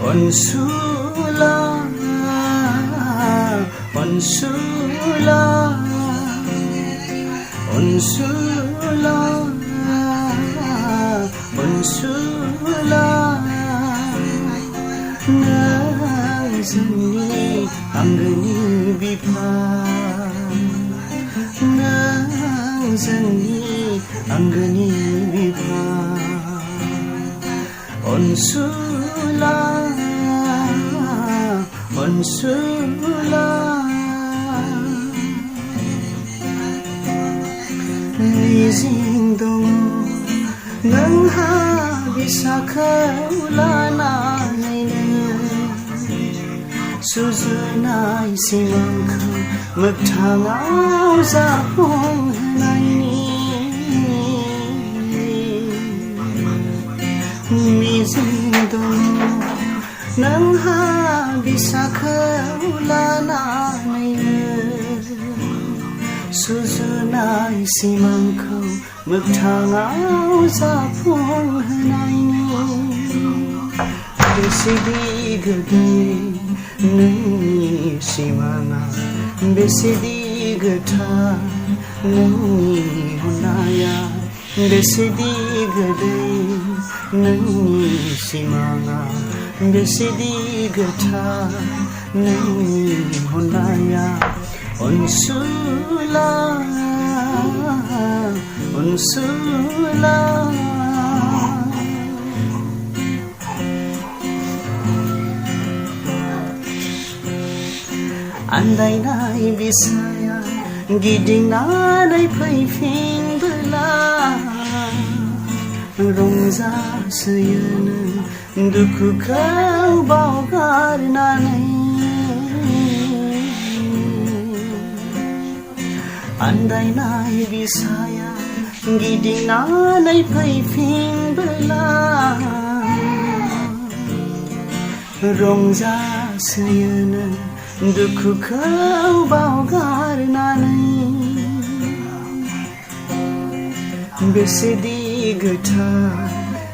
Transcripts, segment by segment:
Onsula, Onsula, Onsula, Onsula, Nazani Angani Bipa, Nazani Angani Bipa, Onsula, Onsula, Nizing dong nang ha bisa kaulana Suzunai simangku magtangau zapong hanayni Nizing dong nang ha bisa kaulana Suzunai simangku magtangau zapong hanayni Besidi gaday nani simanga Besidi gata nani hunaya Besidi gaday nani simanga Besidi gata nani hunaya Onsula, Onsula, Andai nai Bisaya, giding nanai paifing bela, Rongza sayana, duku kau baugar nanai. Andai nai Bisaya, giding nanai paifing bela, Rongza sayana, duku kau baugar nanai. Besidi gata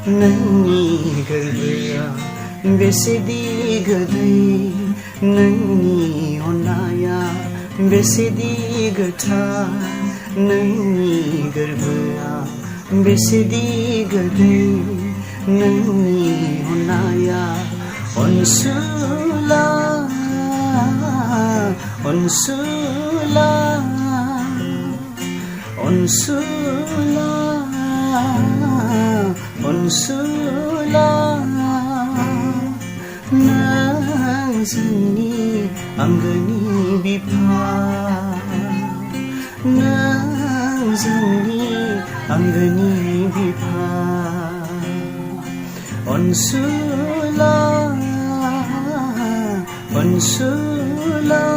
nani garbaya, Besidi gadai nani onaya, Besidi gata nani garbaya, Besidi gadai nani onaya. Onsula, Onsula, Onsula, Onsula, Nazani Angani Bipa, Nazani Angani Bipa, Onsula, Onsula.